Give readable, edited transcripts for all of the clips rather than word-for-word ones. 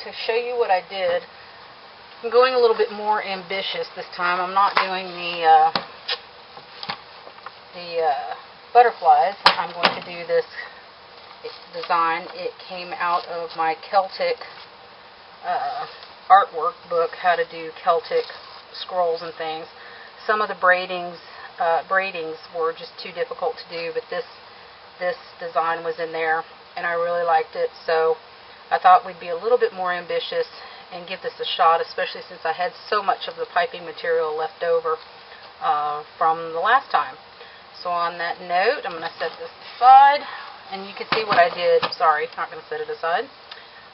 to show you what I did. I'm going a little bit more ambitious this time. I'm not doing the butterflies. I'm going to do this design. It came out of my Celtic artwork book, how to do Celtic scrolls and things. Some of the braidings were just too difficult to do, but this design was in there, and I really liked it, so I thought we'd be a little bit more ambitious and give this a shot, especially since I had so much of the piping material left over from the last time. So on that note, I'm going to set this aside, and you can see what I did. Sorry, not going to set it aside.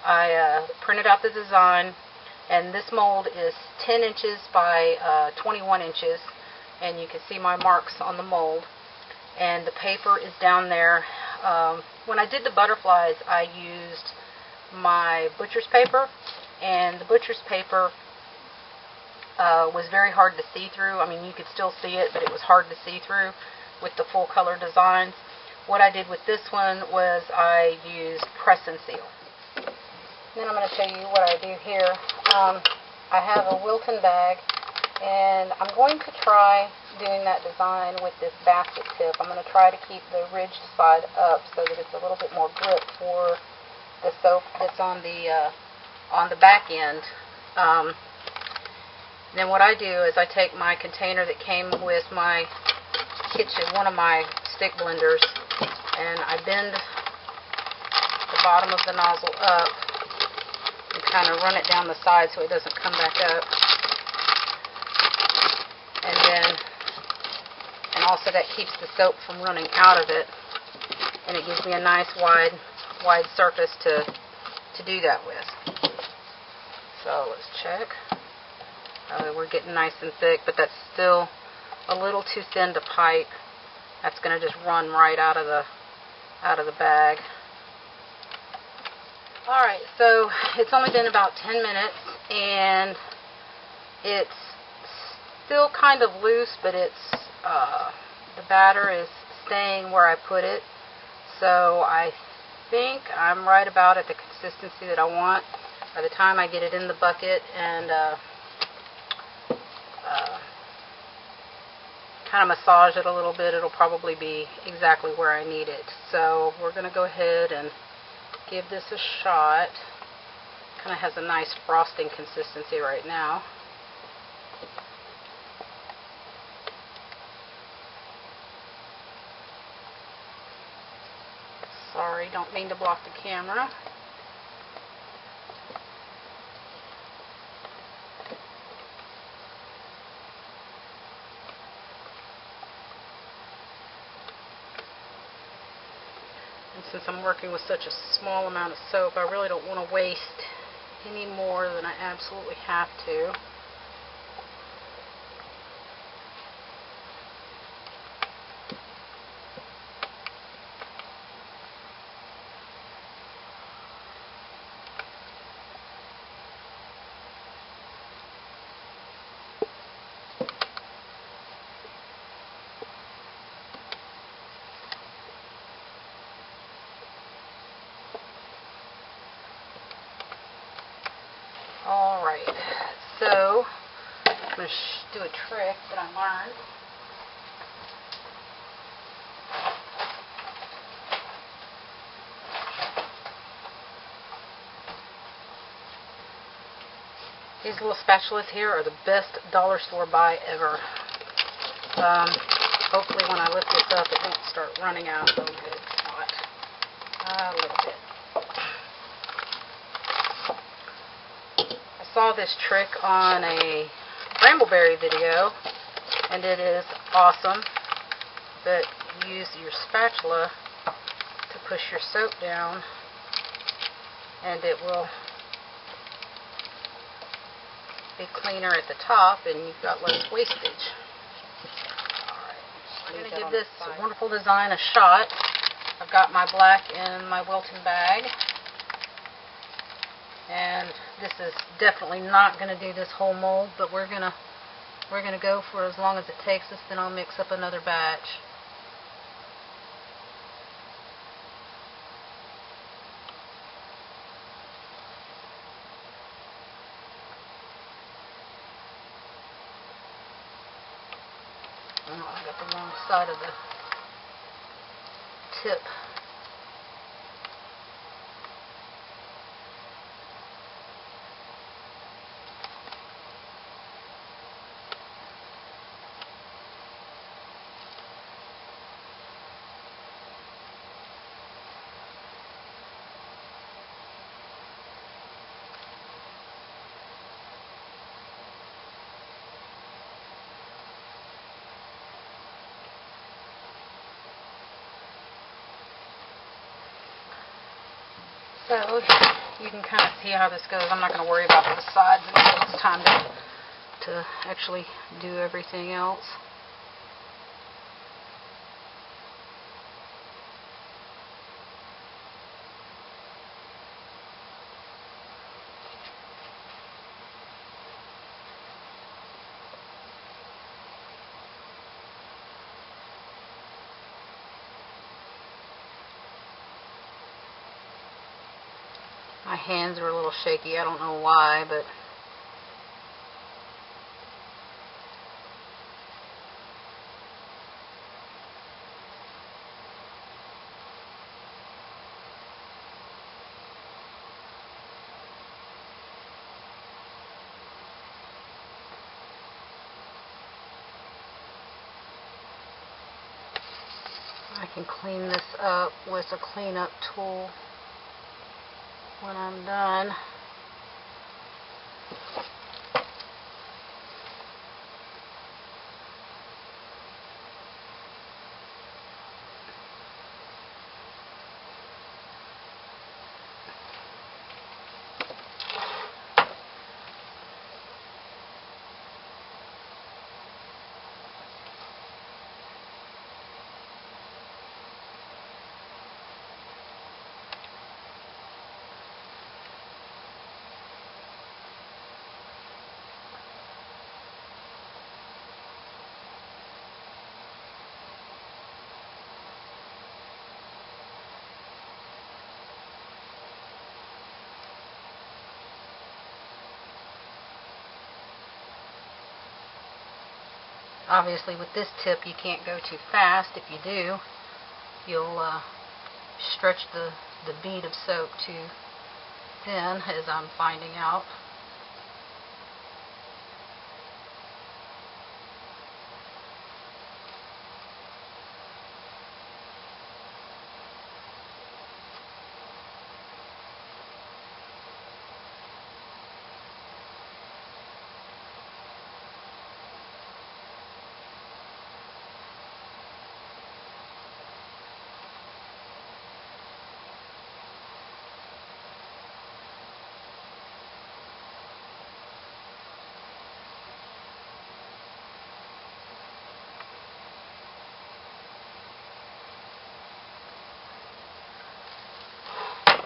I printed out the design, and this mold is 10 inches by 21 inches, and you can see my marks on the mold. And the paper is down there. When I did the butterflies, I used my butcher's paper, and the butcher's paper was very hard to see through. I mean, you could still see it, but it was hard to see through with the full color designs. What I did with this one was I used press and seal. Then I'm going to show you what I do here. I have a Wilton bag, and I'm going to try doing that design with this basket tip. I'm going to try to keep the ridged side up so that it's a little bit more grip for the soap that's on the back end. Then what I do is I take my container that came with my kitchen, one of my stick blenders, and I bend the bottom of the nozzle up and kind of run it down the side so it doesn't come back up. And also that keeps the soap from running out of it, and it gives me a nice wide surface to do that with. So let's check. We're getting nice and thick, but that's still a little too thin to pipe. That's going to just run right out of the bag. Alright, so it's only been about 10 minutes, and it's still kind of loose, but it's the batter is staying where I put it. So I think I'm right about at the consistency that I want. By the time I get it in the bucket and kind of massage it a little bit, it'll probably be exactly where I need it. So we're going to go ahead and give this a shot. Kind of has a nice frosting consistency right now. Sorry, don't mean to block the camera. And since I'm working with such a small amount of soap, I really don't want to waste any more than I absolutely have to. Alright, so I'm going to do a trick that I learned. These little spatulas here are the best dollar store buy ever. Hopefully when I lift this up it won't start running out. Oh, good, it's not. A little bit. I saw this trick on a Brambleberry video, and it is awesome. But you use your spatula to push your soap down, and it will be cleaner at the top, and you've got less wastage. Alright, I'm going to give this wonderful design a shot. I've got my black in my Wilton bag, and this is definitely not going to do this whole mold, but we're gonna go for as long as it takes us. Then I'll mix up another batch. the wrong side of the tip. So you can kind of see how this goes. I'm not going to worry about the sides until it's time to actually do everything else. My hands are a little shaky. I don't know why, but I can clean this up with a cleanup tool when I'm done. Obviously with this tip you can't go too fast. If you do, you'll stretch the bead of soap too thin, as I'm finding out.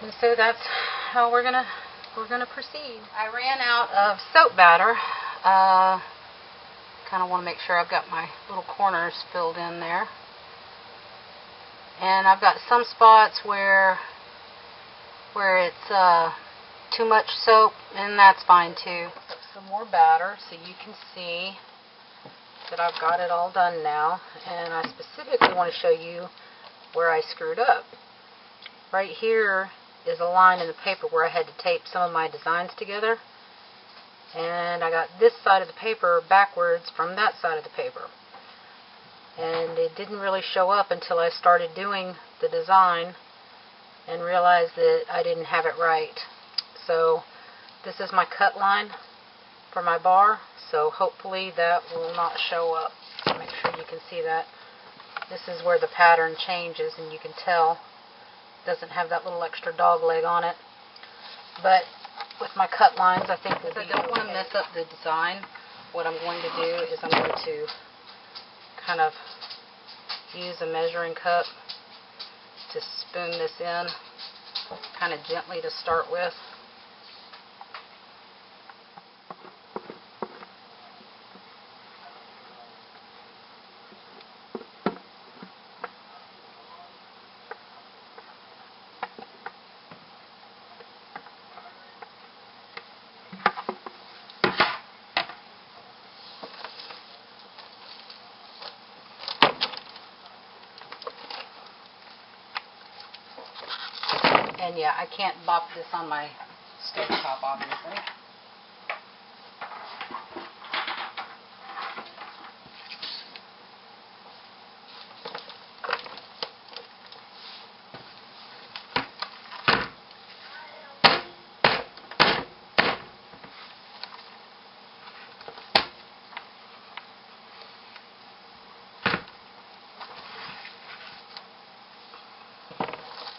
And so that's how we're gonna proceed. I ran out of soap batter. Kind of want to make sure I've got my little corners filled in there. And I've got some spots where it's too much soap, and that's fine too. Put some more batter so you can see that I've got it all done now. And I specifically want to show you where I screwed up. Right here is a line in the paper where I had to tape some of my designs together, and I got this side of the paper backwards from that side of the paper, and it didn't really show up until I started doing the design and realized that I didn't have it right. So this is my cut line for my bar, so hopefully that will not show up. Make sure you can see that. This is where the pattern changes, and you can tell doesn't have that little extra dog leg on it. But with my cut lines, I think I don't want to mess up the design. What I'm going to do is I'm going to kind of use a measuring cup to spoon this in kind of gently to start with. And yeah, I can't bop this on my stove top, obviously.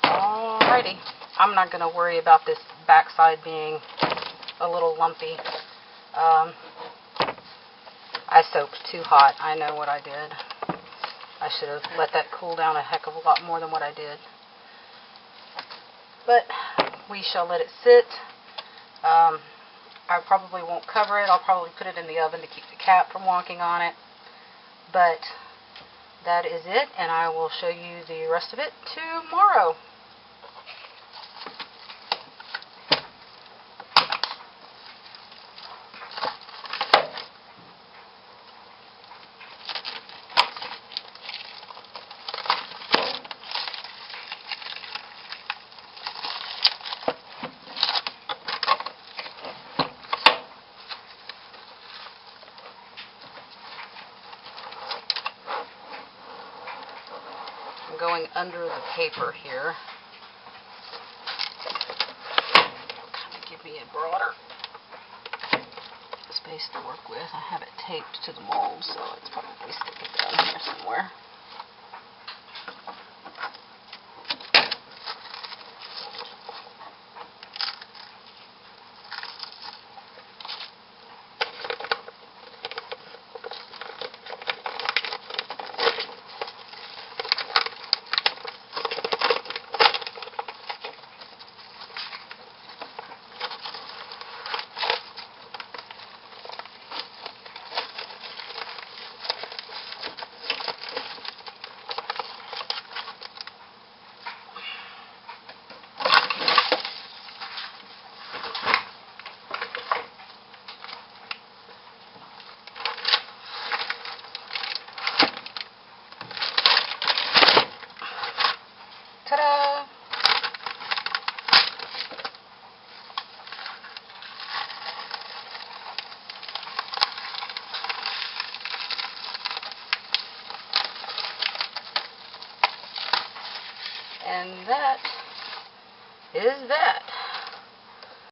Alrighty, I'm not going to worry about this backside being a little lumpy. I soaked too hot. I know what I did. I should have let that cool down a heck of a lot more than what I did. But we shall let it sit. I probably won't cover it. I'll probably put it in the oven to keep the cat from walking on it. But that is it, and I will show you the rest of it tomorrow. I'm going under the paper here. Kind of give me a broader space to work with. I have it taped to the mold, so it's probably sticking down here somewhere. Ta-da! And that is that.